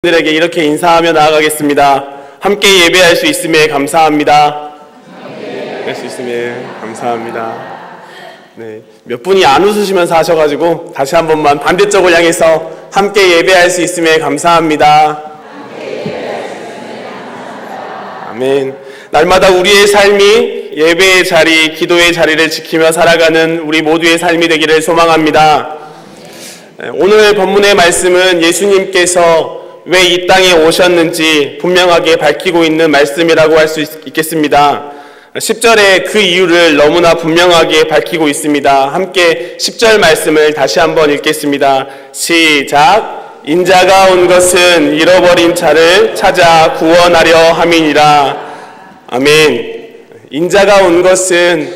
들에게 이렇게 인사하며 나아가겠습니다. 함께 예배할 수 있음에 감사합니다. 할 수 있음에 감사합니다. 네, 몇 분이 안 웃으시면서 하셔가지고 다시 한 번만 반대쪽을 향해서 함께 예배할 수 있음에 감사합니다. 아멘. 날마다 우리의 삶이 예배의 자리, 기도의 자리를 지키며 살아가는 우리 모두의 삶이 되기를 소망합니다. 오늘 본문의 말씀은 예수님께서 왜 이 땅에 오셨는지 분명하게 밝히고 있는 말씀이라고 할 수 있겠습니다. 10절에 그 이유를 너무나 분명하게 밝히고 있습니다. 함께 10절 말씀을 다시 한번 읽겠습니다. 시작. 인자가 온 것은 잃어버린 자를 찾아 구원하려 함이니라. 아멘. 인자가 온 것은,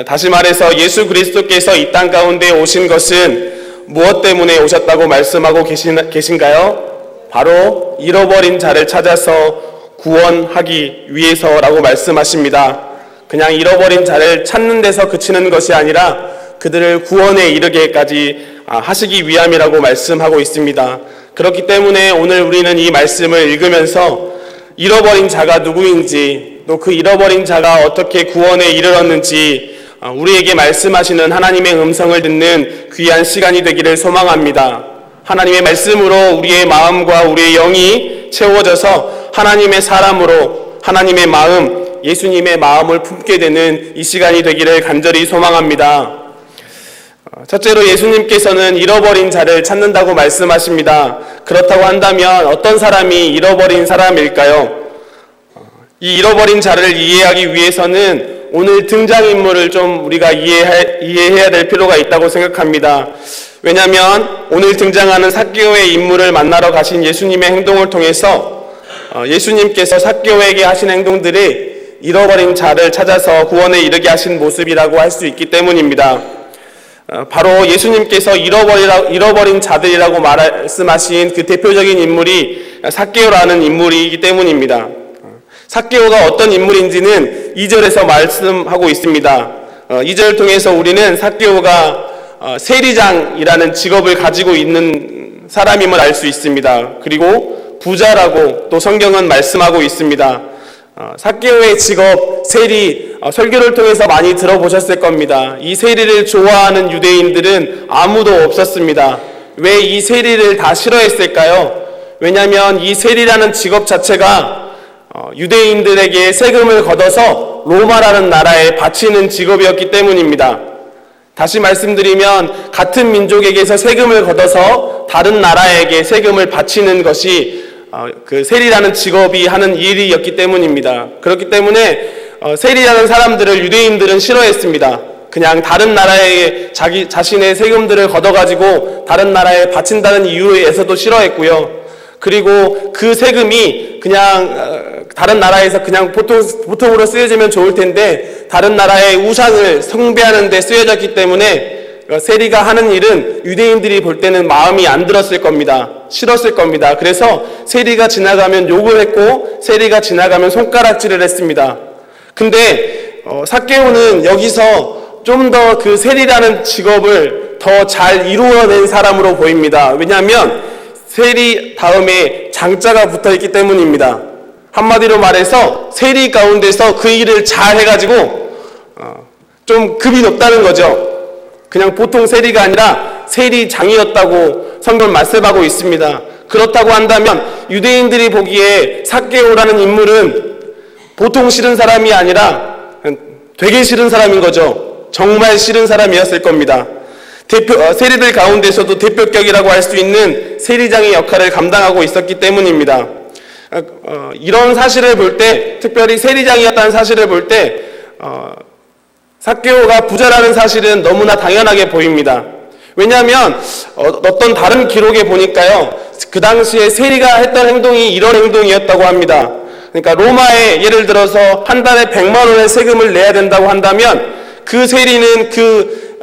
다시 말해서 예수 그리스도께서 이 땅 가운데 오신 것은 무엇 때문에 오셨다고 말씀하고 계신가요? 바로 잃어버린 자를 찾아서 구원하기 위해서라고 말씀하십니다. 그냥 잃어버린 자를 찾는 데서 그치는 것이 아니라 그들을 구원에 이르게까지 하시기 위함이라고 말씀하고 있습니다. 그렇기 때문에 오늘 우리는 이 말씀을 읽으면서 잃어버린 자가 누구인지, 또 그 잃어버린 자가 어떻게 구원에 이르렀는지 우리에게 말씀하시는 하나님의 음성을 듣는 귀한 시간이 되기를 소망합니다. 하나님의 말씀으로 우리의 마음과 우리의 영이 채워져서 하나님의 사람으로 하나님의 마음, 예수님의 마음을 품게 되는 이 시간이 되기를 간절히 소망합니다. 첫째로 예수님께서는 잃어버린 자를 찾는다고 말씀하십니다. 그렇다고 한다면 어떤 사람이 잃어버린 사람일까요? 이 잃어버린 자를 이해하기 위해서는 오늘 등장인물을 좀 우리가 이해해야 될 필요가 있다고 생각합니다. 왜냐하면 오늘 등장하는 삭개오의 인물을 만나러 가신 예수님의 행동을 통해서 예수님께서 삭개오에게 하신 행동들이 잃어버린 자를 찾아서 구원에 이르게 하신 모습이라고 할 수 있기 때문입니다. 바로 예수님께서 잃어버린 자들이라고 말씀하신 그 대표적인 인물이 삭개오라는 인물이기 때문입니다. 삭개오가 어떤 인물인지는 2절에서 말씀하고 있습니다. 2절을 통해서 우리는 삭개오가 세리장이라는 직업을 가지고 있는 사람임을 알 수 있습니다. 그리고 부자라고 또 성경은 말씀하고 있습니다. 삭개오의 직업, 세리, 설교를 통해서 많이 들어보셨을 겁니다. 이 세리를 좋아하는 유대인들은 아무도 없었습니다. 왜 이 세리를 다 싫어했을까요? 왜냐하면 이 세리라는 직업 자체가 유대인들에게 세금을 걷어서 로마라는 나라에 바치는 직업이었기 때문입니다. 다시 말씀드리면 같은 민족에게서 세금을 걷어서 다른 나라에게 세금을 바치는 것이 그 세리라는 직업이 하는 일이었기 때문입니다. 그렇기 때문에 세리라는 사람들을 유대인들은 싫어했습니다. 그냥 다른 나라에 자신의 세금들을 걷어가지고 다른 나라에 바친다는 이유에서도 싫어했고요. 그리고 그 세금이 그냥 다른 나라에서 그냥 보통으로 쓰여지면 좋을 텐데 다른 나라의 우상을 숭배하는 데 쓰여졌기 때문에 세리가 하는 일은 유대인들이 볼 때는 마음이 안 들었을 겁니다. 싫었을 겁니다. 그래서 세리가 지나가면 욕을 했고 세리가 지나가면 손가락질을 했습니다. 근데 삭개오는 여기서 좀 더 그 세리라는 직업을 더 잘 이루어낸 사람으로 보입니다. 왜냐하면 세리 다음에 장자가 붙어있기 때문입니다. 한마디로 말해서 세리 가운데서 그 일을 잘 해가지고 좀 급이 높다는 거죠. 그냥 보통 세리가 아니라 세리장이었다고 성경은 말씀하고 있습니다. 그렇다고 한다면 유대인들이 보기에 삭개오라는 인물은 보통 싫은 사람이 아니라 되게 싫은 사람인 거죠. 정말 싫은 사람이었을 겁니다. 세리들 가운데서도 대표격이라고 할 수 있는 세리장의 역할을 감당하고 있었기 때문입니다. 이런 사실을 볼 때, 특별히 세리장이었다는 사실을 볼 때 삭개오가 부자라는 사실은 너무나 당연하게 보입니다. 왜냐하면 어떤 다른 기록에 보니까요, 그 당시에 세리가 했던 행동이 이런 행동이었다고 합니다. 그러니까 로마에 예를 들어서 한 달에 100만 원의 세금을 내야 된다고 한다면 그 세리는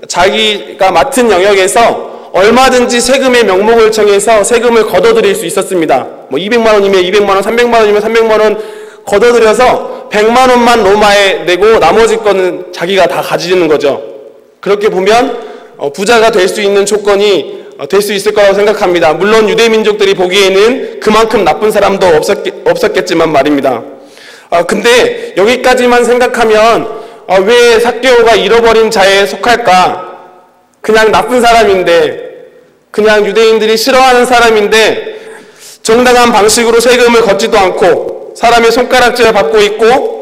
자기가 맡은 영역에서 얼마든지 세금의 명목을 정해서 세금을 걷어들일 수 있었습니다. 200만 원이면 200만 원, 300만 원이면 300만 원 걷어들여서 100만 원만 로마에 내고 나머지 거는 자기가 다 가지는 거죠. 그렇게 보면 부자가 될 수 있는 조건이 될 수 있을 거라고 생각합니다. 물론 유대 민족들이 보기에는 그만큼 나쁜 사람도 없었겠지만 말입니다. 근데 여기까지만 생각하면 왜 삭개오가 잃어버린 자에 속할까? 그냥 나쁜 사람인데, 그냥 유대인들이 싫어하는 사람인데 정당한 방식으로 세금을 걷지도 않고 사람의 손가락질을 받고 있고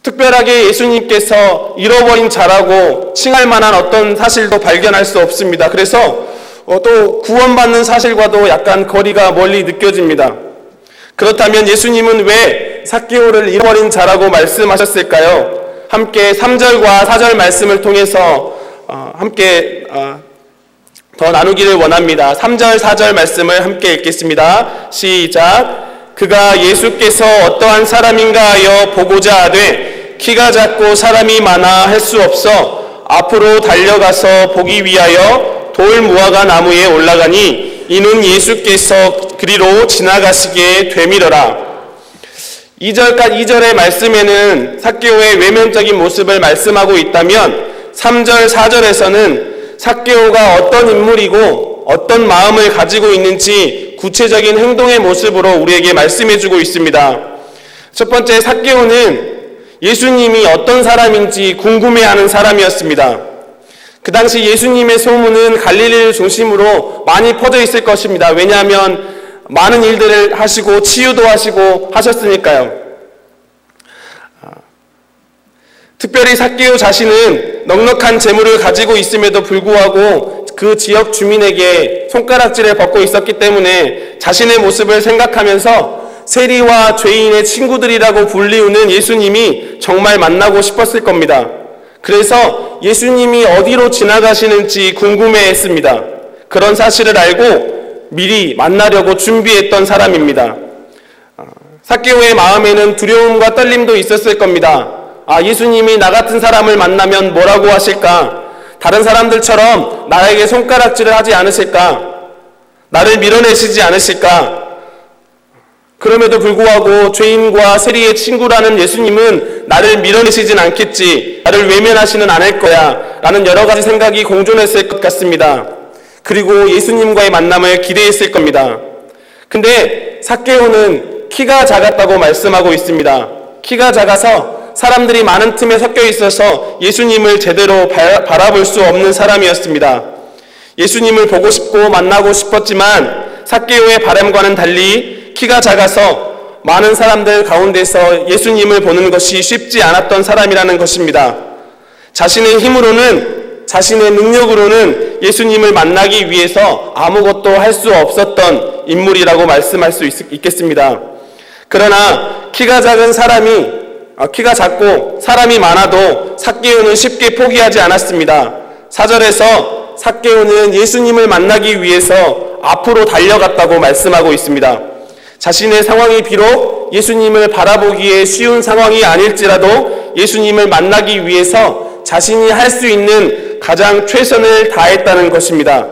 특별하게 예수님께서 잃어버린 자라고 칭할 만한 어떤 사실도 발견할 수 없습니다. 그래서 또 구원받는 사실과도 약간 거리가 멀리 느껴집니다. 그렇다면 예수님은 왜 삭개오를 잃어버린 자라고 말씀하셨을까요? 함께 3절과 4절 말씀을 통해서 함께 더 나누기를 원합니다. 3절, 4절 말씀을 함께 읽겠습니다. 시작. 그가 예수께서 어떠한 사람인가 하여 보고자 하되 키가 작고 사람이 많아 할 수 없어 앞으로 달려가서 보기 위하여 돌 무화과 나무에 올라가니 이는 예수께서 그리로 지나가시기에 되밀어라. 2절의 말씀에는 삭개오의 외면적인 모습을 말씀하고 있다면 3절, 4절에서는 삭개오가 어떤 인물이고 어떤 마음을 가지고 있는지 구체적인 행동의 모습으로 우리에게 말씀해주고 있습니다. 첫 번째, 삭개오는 예수님이 어떤 사람인지 궁금해하는 사람이었습니다. 그 당시 예수님의 소문은 갈릴리를 중심으로 많이 퍼져 있을 것입니다. 왜냐하면 많은 일들을 하시고 치유도 하시고 하셨으니까요. 특별히 삭개오 자신은 넉넉한 재물을 가지고 있음에도 불구하고 그 지역 주민에게 손가락질을 받고 있었기 때문에 자신의 모습을 생각하면서 세리와 죄인의 친구들이라고 불리우는 예수님이 정말 만나고 싶었을 겁니다. 그래서 예수님이 어디로 지나가시는지 궁금해했습니다. 그런 사실을 알고 미리 만나려고 준비했던 사람입니다. 삭개오의 마음에는 두려움과 떨림도 있었을 겁니다. 예수님이 나 같은 사람을 만나면 뭐라고 하실까? 다른 사람들처럼 나에게 손가락질을 하지 않으실까? 나를 밀어내시지 않으실까? 그럼에도 불구하고 죄인과 세리의 친구라는 예수님은 나를 밀어내시진 않겠지, 나를 외면하시는 않을 거야 라는 여러 가지 생각이 공존했을 것 같습니다. 그리고 예수님과의 만남을 기대했을 겁니다. 근데 삭개오는 키가 작았다고 말씀하고 있습니다. 키가 작아서 사람들이 많은 틈에 섞여 있어서 예수님을 제대로 바라볼 수 없는 사람이었습니다. 예수님을 보고 싶고 만나고 싶었지만 삭개오의 바람과는 달리 키가 작아서 많은 사람들 가운데서 예수님을 보는 것이 쉽지 않았던 사람이라는 것입니다. 자신의 힘으로는, 자신의 능력으로는 예수님을 만나기 위해서 아무것도 할 수 없었던 인물이라고 말씀할 수 있겠습니다. 그러나 키가 작고 사람이 많아도 삭개오는 쉽게 포기하지 않았습니다. 4절에서 삭개오는 예수님을 만나기 위해서 앞으로 달려갔다고 말씀하고 있습니다. 자신의 상황이 비록 예수님을 바라보기에 쉬운 상황이 아닐지라도 예수님을 만나기 위해서 자신이 할 수 있는 가장 최선을 다했다는 것입니다.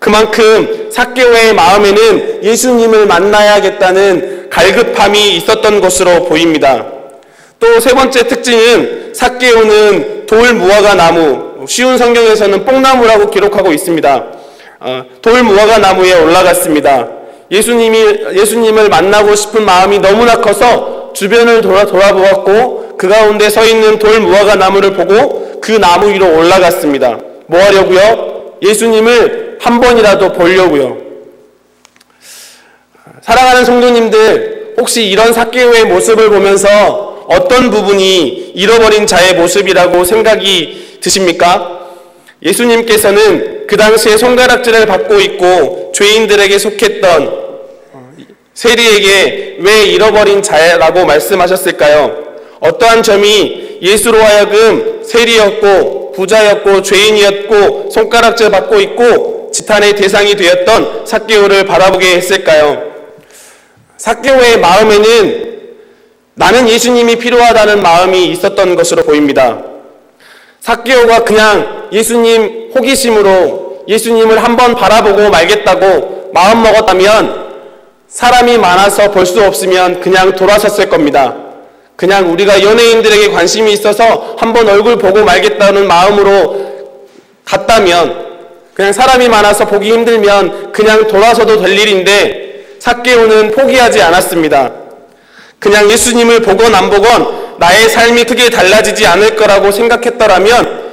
그만큼 삭개오의 마음에는 예수님을 만나야겠다는 갈급함이 있었던 것으로 보입니다. 또 세 번째 특징은 삭개오는 돌 무화과 나무, 쉬운 성경에서는 뽕나무라고 기록하고 있습니다. 돌 무화과 나무에 올라갔습니다. 예수님을 만나고 싶은 마음이 너무나 커서 주변을 돌아보았고 그 가운데 서 있는 돌 무화과 나무를 보고 그 나무 위로 올라갔습니다. 뭐 하려고요? 예수님을 한 번이라도 보려고요. 사랑하는 성도님들, 혹시 이런 삭개오의 모습을 보면서 어떤 부분이 잃어버린 자의 모습이라고 생각이 드십니까? 예수님께서는 그 당시에 손가락질을 받고 있고 죄인들에게 속했던 세리에게 왜 잃어버린 자라고 말씀하셨을까요? 어떠한 점이 예수로 하여금 세리였고 부자였고 죄인이었고 손가락질 받고 있고 지탄의 대상이 되었던 삭개오를 바라보게 했을까요? 삭개오의 마음에는 나는 예수님이 필요하다는 마음이 있었던 것으로 보입니다. 삭개오가 그냥 예수님 호기심으로 예수님을 한번 바라보고 말겠다고 마음 먹었다면 사람이 많아서 볼 수 없으면 그냥 돌아섰을 겁니다. 그냥 우리가 연예인들에게 관심이 있어서 한번 얼굴 보고 말겠다는 마음으로 갔다면 그냥 사람이 많아서 보기 힘들면 그냥 돌아서도 될 일인데 삭개오는 포기하지 않았습니다. 그냥 예수님을 보건 안 보건 나의 삶이 크게 달라지지 않을 거라고 생각했더라면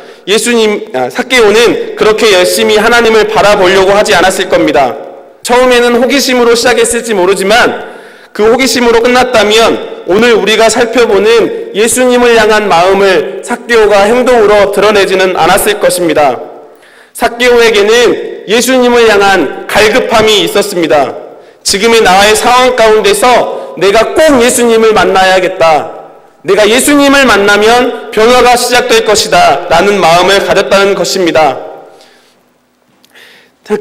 삭개오는 그렇게 열심히 하나님을 바라보려고 하지 않았을 겁니다. 처음에는 호기심으로 시작했을지 모르지만 그 호기심으로 끝났다면 오늘 우리가 살펴보는 예수님을 향한 마음을 삭개오가 행동으로 드러내지는 않았을 것입니다. 삭개오에게는 예수님을 향한 갈급함이 있었습니다. 지금의 나의 상황 가운데서 내가 꼭 예수님을 만나야겠다. 내가 예수님을 만나면 변화가 시작될 것이다. 라는 마음을 가졌다는 것입니다.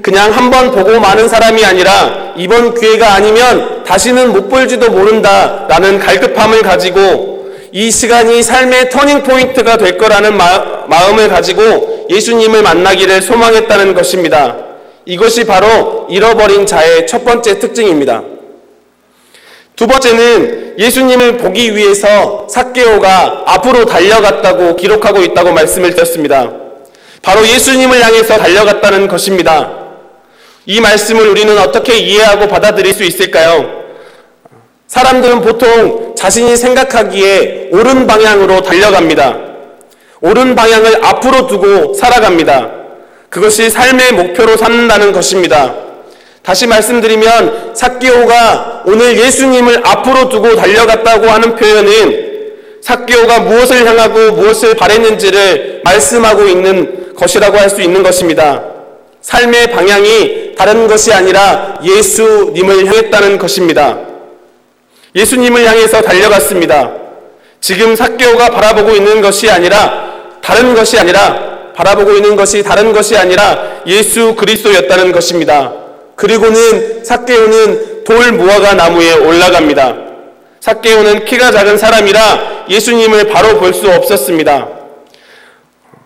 그냥 한번 보고 마는 사람이 아니라 이번 기회가 아니면 다시는 못 볼지도 모른다. 라는 갈급함을 가지고 이 시간이 삶의 터닝 포인트가 될 거라는 마음을 가지고 예수님을 만나기를 소망했다는 것입니다. 이것이 바로 잃어버린 자의 첫 번째 특징입니다. 두 번째는 예수님을 보기 위해서 삭개오가 앞으로 달려갔다고 기록하고 있다고 말씀을 드렸습니다. 바로 예수님을 향해서 달려갔다는 것입니다. 이 말씀을 우리는 어떻게 이해하고 받아들일 수 있을까요? 사람들은 보통 자신이 생각하기에 옳은 방향으로 달려갑니다. 옳은 방향을 앞으로 두고 살아갑니다. 그것이 삶의 목표로 삼는다는 것입니다. 다시 말씀드리면 삭개오가 오늘 예수님을 앞으로 두고 달려갔다고 하는 표현은 삭개오가 무엇을 향하고 무엇을 바랬는지를 말씀하고 있는 것이라고 할 수 있는 것입니다. 삶의 방향이 다른 것이 아니라 예수님을 향했다는 것입니다. 예수님을 향해서 달려갔습니다. 지금 삭개오가 바라보고 있는 것이 아니라 바라보고 있는 것이 다른 것이 아니라 예수 그리스도였다는 것입니다. 그리고는 삭개오는 돌 무화과 나무에 올라갑니다. 삭개오는 키가 작은 사람이라 예수님을 바로 볼 수 없었습니다.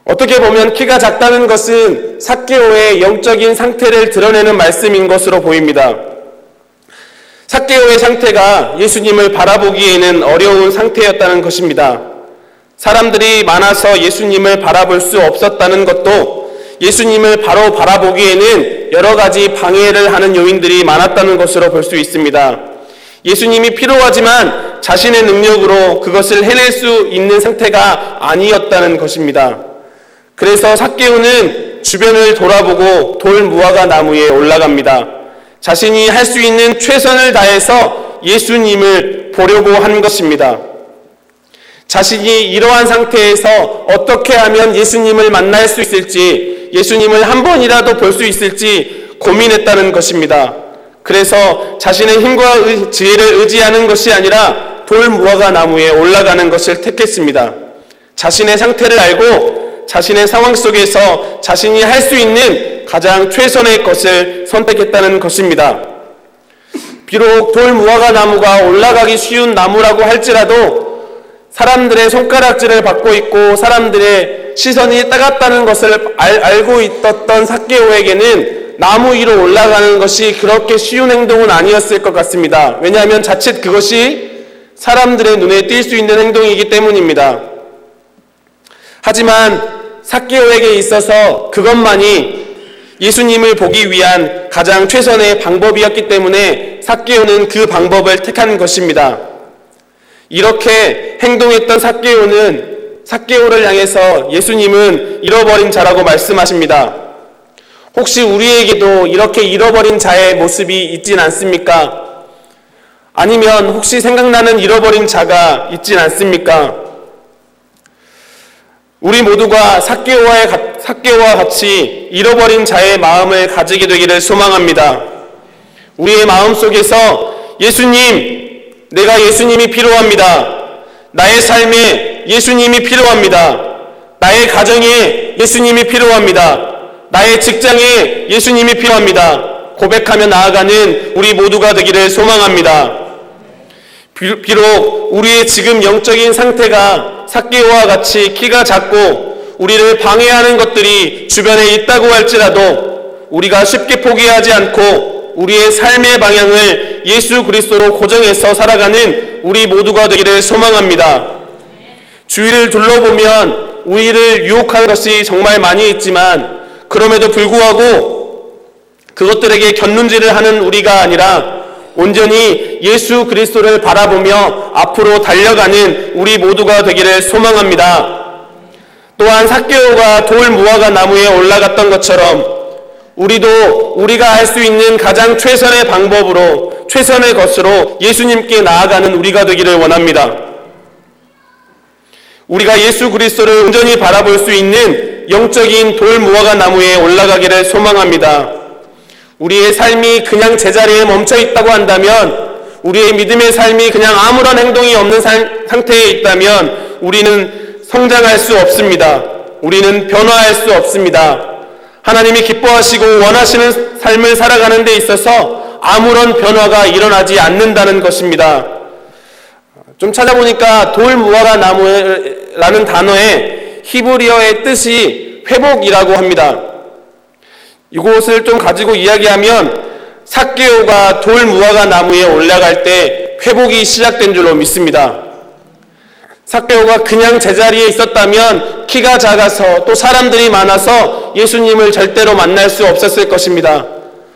어떻게 보면 키가 작다는 것은 삭개오의 영적인 상태를 드러내는 말씀인 것으로 보입니다. 삭개오의 상태가 예수님을 바라보기에는 어려운 상태였다는 것입니다. 사람들이 많아서 예수님을 바라볼 수 없었다는 것도 예수님을 바로 바라보기에는 여러 가지 방해를 하는 요인들이 많았다는 것으로 볼 수 있습니다. 예수님이 필요하지만 자신의 능력으로 그것을 해낼 수 있는 상태가 아니었다는 것입니다. 그래서 삭개오는 주변을 돌아보고 돌 무화과 나무에 올라갑니다. 자신이 할 수 있는 최선을 다해서 예수님을 보려고 한 것입니다. 자신이 이러한 상태에서 어떻게 하면 예수님을 만날 수 있을지, 예수님을 한 번이라도 볼 수 있을지 고민했다는 것입니다. 그래서 자신의 힘과 지혜를 의지하는 것이 아니라 돌 무화과 나무에 올라가는 것을 택했습니다. 자신의 상태를 알고 자신의 상황 속에서 자신이 할 수 있는 가장 최선의 것을 선택했다는 것입니다. 비록 돌 무화과 나무가 올라가기 쉬운 나무라고 할지라도 사람들의 손가락질을 받고 있고 사람들의 시선이 따갑다는 것을 알고 있었던 삭개오에게는 나무 위로 올라가는 것이 그렇게 쉬운 행동은 아니었을 것 같습니다. 왜냐하면 자칫 그것이 사람들의 눈에 띌 수 있는 행동이기 때문입니다. 하지만 삭개오에게 있어서 그것만이 예수님을 보기 위한 가장 최선의 방법이었기 때문에 삭개오는 그 방법을 택한 것입니다. 이렇게 행동했던 삭개오를 향해서 예수님은 잃어버린 자라고 말씀하십니다. 혹시 우리에게도 이렇게 잃어버린 자의 모습이 있진 않습니까? 아니면 혹시 생각나는 잃어버린 자가 있진 않습니까? 우리 모두가 삭개오와 같이 잃어버린 자의 마음을 가지게 되기를 소망합니다. 우리의 마음속에서 예수님, 내가 예수님이 필요합니다. 나의 삶에 예수님이 필요합니다. 나의 가정에 예수님이 필요합니다. 나의 직장에 예수님이 필요합니다. 고백하며 나아가는 우리 모두가 되기를 소망합니다. 비록 우리의 지금 영적인 상태가 삭개오와 같이 키가 작고 우리를 방해하는 것들이 주변에 있다고 할지라도 우리가 쉽게 포기하지 않고 우리의 삶의 방향을 예수 그리스도로 고정해서 살아가는 우리 모두가 되기를 소망합니다. 주위를 둘러보면 우리를 유혹하는 것이 정말 많이 있지만 그럼에도 불구하고 그것들에게 곁눈질을 하는 우리가 아니라 온전히 예수 그리스도를 바라보며 앞으로 달려가는 우리 모두가 되기를 소망합니다. 또한 삭개오가 돌 무화과 나무에 올라갔던 것처럼 우리도 우리가 할 수 있는 가장 최선의 방법으로 최선의 것으로 예수님께 나아가는 우리가 되기를 원합니다. 우리가 예수 그리스도를 온전히 바라볼 수 있는 영적인 돌 무화과 나무에 올라가기를 소망합니다. 우리의 삶이 그냥 제자리에 멈춰 있다고 한다면, 우리의 믿음의 삶이 그냥 아무런 행동이 없는 상태에 있다면 우리는 성장할 수 없습니다. 우리는 변화할 수 없습니다. 하나님이 기뻐하시고 원하시는 삶을 살아가는 데 있어서 아무런 변화가 일어나지 않는다는 것입니다. 좀 찾아보니까 돌 무화과 나무라는 단어의 히브리어의 뜻이 회복이라고 합니다. 이것을 좀 가지고 이야기하면 삭개오가 돌 무화과 나무에 올라갈 때 회복이 시작된 줄로 믿습니다. 삭개오가 그냥 제자리에 있었다면 키가 작아서 또 사람들이 많아서 예수님을 절대로 만날 수 없었을 것입니다.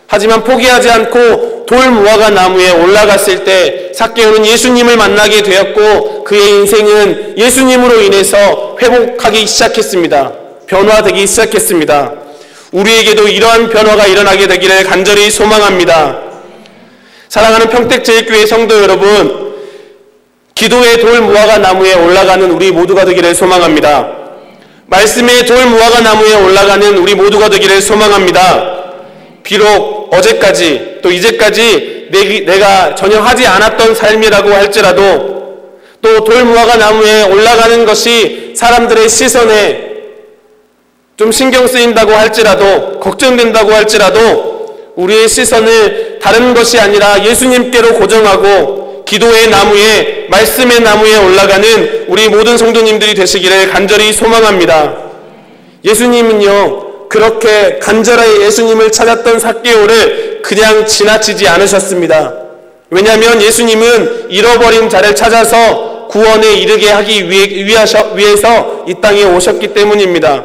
하지만 포기하지 않고 돌 무화과 나무에 올라갔을 때 삭개오는 예수님을 만나게 되었고 그의 인생은 예수님으로 인해서 회복하기 시작했습니다. 변화되기 시작했습니다. 우리에게도 이러한 변화가 일어나게 되기를 간절히 소망합니다. 사랑하는 평택제일교회 성도 여러분, 기도의 돌 무화과 나무에 올라가는 우리 모두가 되기를 소망합니다. 말씀의 돌 무화과 나무에 올라가는 우리 모두가 되기를 소망합니다. 비록 어제까지 또 이제까지 내가 전혀 하지 않았던 삶이라고 할지라도, 또 돌 무화과 나무에 올라가는 것이 사람들의 시선에 좀 신경 쓰인다고 할지라도, 걱정된다고 할지라도 우리의 시선을 다른 것이 아니라 예수님께로 고정하고 기도의 나무에, 말씀의 나무에 올라가는 우리 모든 성도님들이 되시기를 간절히 소망합니다. 예수님은요, 그렇게 간절하게 예수님을 찾았던 삭개오를 그냥 지나치지 않으셨습니다. 왜냐하면 예수님은 잃어버린 자를 찾아서 구원에 이르게 하기 위해서 이 땅에 오셨기 때문입니다.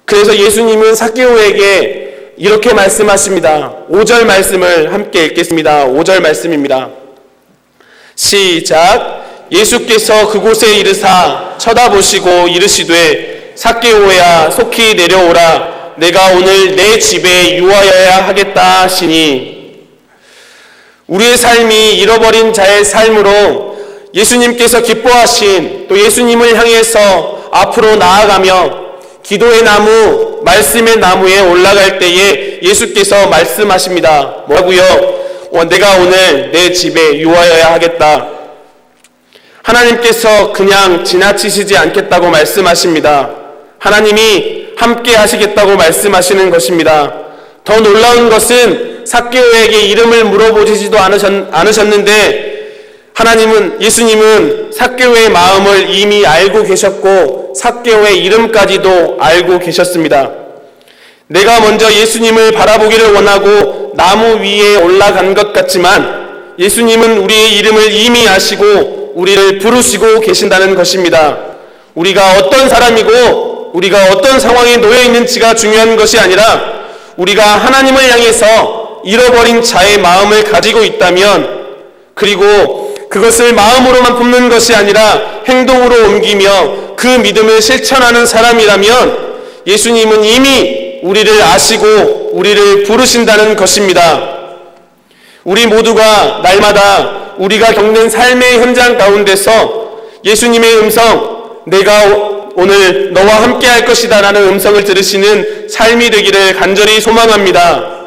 그래서 예수님은 삭개오에게 이렇게 말씀하십니다. 5절 말씀을 함께 읽겠습니다. 5절 말씀입니다. 시작. 예수께서 그곳에 이르사 쳐다보시고 이르시되 삭개오야 속히 내려오라. 내가 오늘 내 집에 유하여야 하겠다 하시니. 우리의 삶이 잃어버린 자의 삶으로 예수님께서 기뻐하신, 또 예수님을 향해서 앞으로 나아가며 기도의 나무, 말씀의 나무에 올라갈 때에 예수께서 말씀하십니다. 뭐라고요? 내가 오늘 내 집에 유하여야 하겠다. 하나님께서 그냥 지나치시지 않겠다고 말씀하십니다. 하나님이 함께 하시겠다고 말씀하시는 것입니다. 더 놀라운 것은 삭개오에게 이름을 물어보시지도 않으셨는데 예수님은 삭개오의 마음을 이미 알고 계셨고 삭개오의 이름까지도 알고 계셨습니다. 내가 먼저 예수님을 바라보기를 원하고 나무 위에 올라간 것 같지만 예수님은 우리의 이름을 이미 아시고 우리를 부르시고 계신다는 것입니다. 우리가 어떤 사람이고 우리가 어떤 상황에 놓여 있는지가 중요한 것이 아니라 우리가 하나님을 향해서 잃어버린 자의 마음을 가지고 있다면, 그리고 그것을 마음으로만 품는 것이 아니라 행동으로 옮기며 그 믿음을 실천하는 사람이라면 예수님은 이미 우리를 아시고 우리를 부르신다는 것입니다. 우리 모두가 날마다 우리가 겪는 삶의 현장 가운데서 예수님의 음성, 내가 오늘 너와 함께 할 것이다 라는 음성을 들으시는 삶이 되기를 간절히 소망합니다.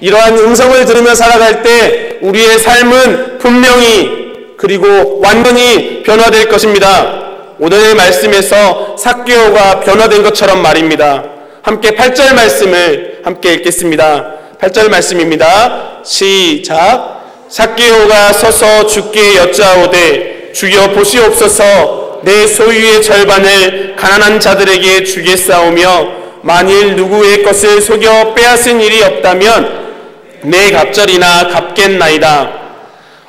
이러한 음성을 들으며 살아갈 때 우리의 삶은 분명히 그리고 완전히 변화될 것입니다. 오늘의 말씀에서 삭개오가 변화된 것처럼 말입니다. 함께 8절 말씀을 함께 읽겠습니다. 8절 말씀입니다. 시작. 삭개오가 서서 주께 여짜오되 주여 보시옵소서, 내 소유의 절반을 가난한 자들에게 주겠사오며 만일 누구의 것을 속여 빼앗은 일이 없다면 내 갑절이나 갚겠나이다.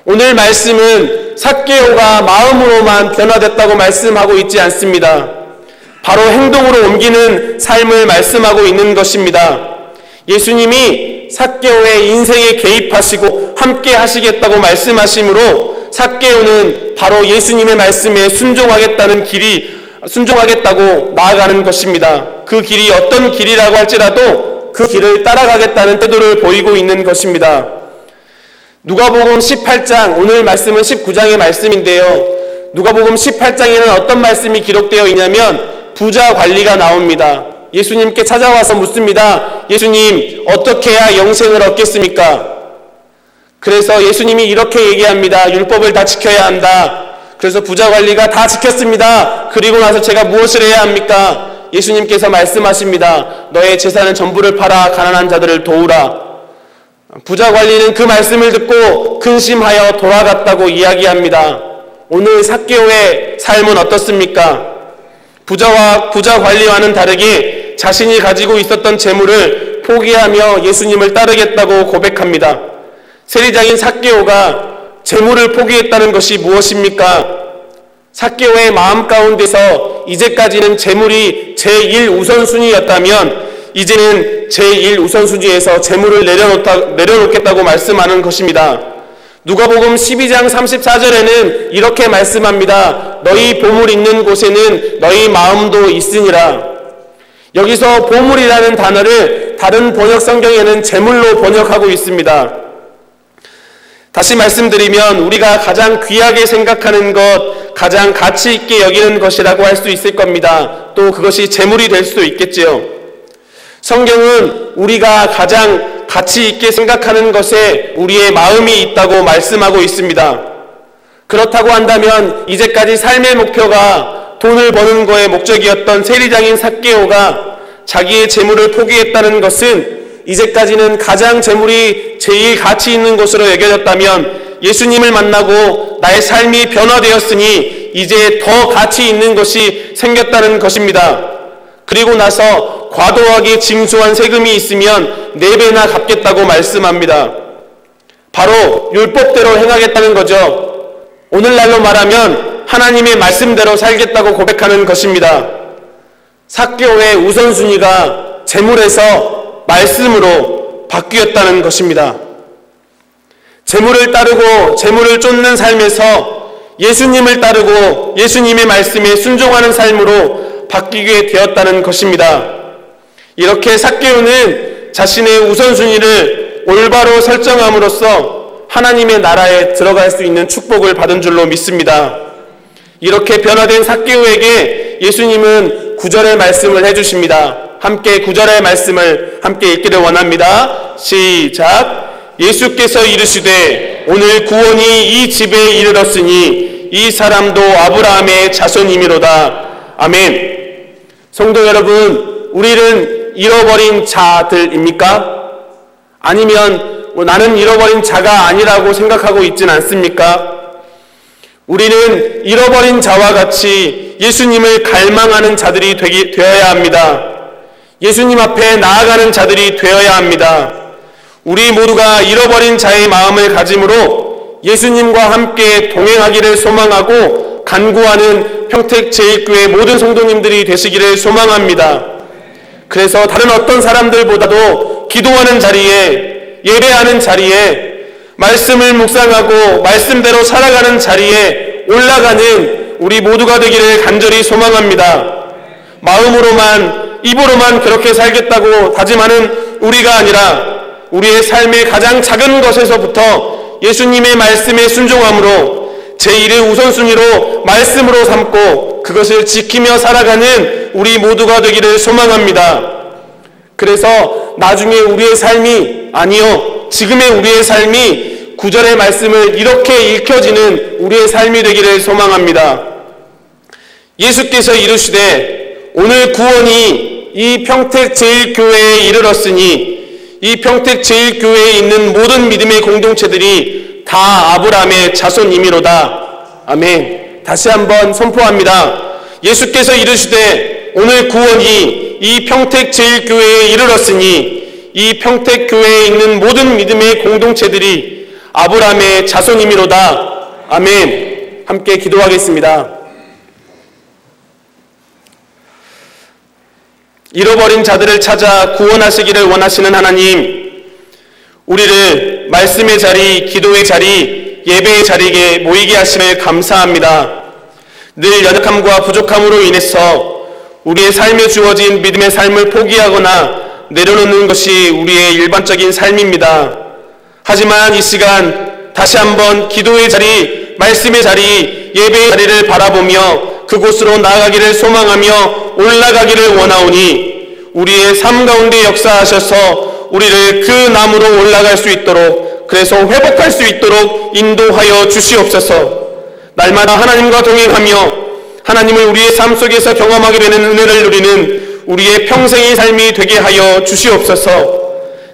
오늘 말씀은 삭개오가 마음으로만 변화됐다고 말씀하고 있지 않습니다. 바로 행동으로 옮기는 삶을 말씀하고 있는 것입니다. 예수님이 삭개오의 인생에 개입하시고 함께 하시겠다고 말씀하심으로 삭개오는 바로 예수님의 말씀에 순종하겠다고 나아가는 것입니다. 그 길이 어떤 길이라고 할지라도 그 길을 따라가겠다는 태도를 보이고 있는 것입니다. 누가복음 18장, 오늘 말씀은 19장의 말씀인데요. 누가복음 18장에는 어떤 말씀이 기록되어 있냐면 부자 관리가 나옵니다. 예수님께 찾아와서 묻습니다. 예수님, 어떻게 해야 영생을 얻겠습니까? 그래서 예수님이 이렇게 얘기합니다. 율법을 다 지켜야 한다. 그래서 부자 관리가 다 지켰습니다. 그리고 나서 제가 무엇을 해야 합니까? 예수님께서 말씀하십니다. 너의 재산은 전부를 팔아 가난한 자들을 도우라. 부자 관리는 그 말씀을 듣고 근심하여 돌아갔다고 이야기합니다. 오늘 삭개오의 삶은 어떻습니까? 부자 관리와는 다르게 자신이 가지고 있었던 재물을 포기하며 예수님을 따르겠다고 고백합니다. 세리장인 삭개오가 재물을 포기했다는 것이 무엇입니까? 삭개오의 마음 가운데서 이제까지는 재물이 제1우선순위였다면 이제는 제1우선순위에서 재물을 내려놓겠다고 말씀하는 것입니다. 누가복음 12장 34절에는 이렇게 말씀합니다. 너희 보물 있는 곳에는 너희 마음도 있으니라. 여기서 보물이라는 단어를 다른 번역 성경에는 재물로 번역하고 있습니다. 다시 말씀드리면 우리가 가장 귀하게 생각하는 것, 가장 가치 있게 여기는 것이라고 할 수 있을 겁니다. 또 그것이 재물이 될 수도 있겠지요. 성경은 우리가 가장 가치 있게 생각하는 것에 우리의 마음이 있다고 말씀하고 있습니다. 그렇다고 한다면 이제까지 삶의 목표가 돈을 버는 거에 목적이었던 세리장인 삭개오가 자기의 재물을 포기했다는 것은 이제까지는 가장 재물이 제일 가치 있는 것으로 여겨졌다면 예수님을 만나고 나의 삶이 변화되었으니 이제 더 가치 있는 것이 생겼다는 것입니다. 그리고 나서 과도하게 징수한 세금이 있으면 4배나 갚겠다고 말씀합니다. 바로 율법대로 행하겠다는 거죠. 오늘날로 말하면 하나님의 말씀대로 살겠다고 고백하는 것입니다. 삭개오의 우선순위가 재물에서 말씀으로 바뀌었다는 것입니다. 재물을 따르고 재물을 쫓는 삶에서 예수님을 따르고 예수님의 말씀에 순종하는 삶으로 바뀌게 되었다는 것입니다. 이렇게 삭개오는 자신의 우선순위를 올바로 설정함으로써 하나님의 나라에 들어갈 수 있는 축복을 받은 줄로 믿습니다. 이렇게 변화된 삭개오에게 예수님은 9절의 말씀을 해주십니다. 함께 9절의 말씀을 함께 읽기를 원합니다. 시작. 예수께서 이르시되 오늘 구원이 이 집에 이르렀으니 이 사람도 아브라함의 자손이미로다. 아멘. 성도 여러분, 우리는 잃어버린 자들입니까? 아니면 나는 잃어버린 자가 아니라고 생각하고 있진 않습니까? 우리는 잃어버린 자와 같이 예수님을 갈망하는 자들이 되어야 합니다. 예수님 앞에 나아가는 자들이 되어야 합니다. 우리 모두가 잃어버린 자의 마음을 가짐으로 예수님과 함께 동행하기를 소망하고 간구하는 평택제일교회 모든 성도님들이 되시기를 소망합니다. 그래서 다른 어떤 사람들보다도 기도하는 자리에, 예배하는 자리에, 말씀을 묵상하고 말씀대로 살아가는 자리에 올라가는 우리 모두가 되기를 간절히 소망합니다. 마음으로만, 입으로만 그렇게 살겠다고 다짐하는 우리가 아니라 우리의 삶의 가장 작은 것에서부터 예수님의 말씀에 순종함으로 제1의 우선순위로 말씀으로 삼고 그것을 지키며 살아가는 우리 모두가 되기를 소망합니다. 그래서 나중에 우리의 삶이, 아니요, 지금의 우리의 삶이 9절의 말씀을 이렇게 읽혀지는 우리의 삶이 되기를 소망합니다. 예수께서 이르시되 오늘 구원이 이 평택제일교회에 이르렀으니 이 평택제일교회에 있는 모든 믿음의 공동체들이 다 아브라함의 자손이미로다. 아멘. 다시 한번 선포합니다. 예수께서 이르시되 오늘 구원이 이 평택제일교회에 이르렀으니 이 평택교회에 있는 모든 믿음의 공동체들이 아브라함의 자손이미로다. 아멘. 함께 기도하겠습니다. 잃어버린 자들을 찾아 구원하시기를 원하시는 하나님, 우리를 말씀의 자리, 기도의 자리, 예배의 자리에 모이게 하심을 감사합니다. 늘 연약함과 부족함으로 인해서 우리의 삶에 주어진 믿음의 삶을 포기하거나 내려놓는 것이 우리의 일반적인 삶입니다. 하지만 이 시간 다시 한번 기도의 자리, 말씀의 자리, 예배의 자리를 바라보며 그곳으로 나아가기를 소망하며 올라가기를 원하오니 우리의 삶 가운데 역사하셔서 우리를 그 나무로 올라갈 수 있도록, 그래서 회복할 수 있도록 인도하여 주시옵소서. 날마다 하나님과 동행하며 하나님을 우리의 삶 속에서 경험하게 되는 은혜를 누리는 우리의 평생의 삶이 되게 하여 주시옵소서.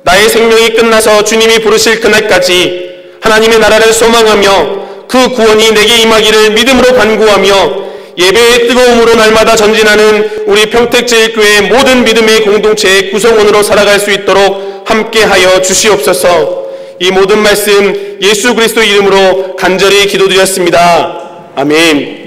나의 생명이 끝나서 주님이 부르실 그날까지 하나님의 나라를 소망하며 그 구원이 내게 임하기를 믿음으로 간구하며 예배의 뜨거움으로 날마다 전진하는 우리 평택제일교회의 모든 믿음의 공동체의 구성원으로 살아갈 수 있도록 함께하여 주시옵소서. 이 모든 말씀 예수 그리스도 이름으로 간절히 기도드렸습니다. 아멘.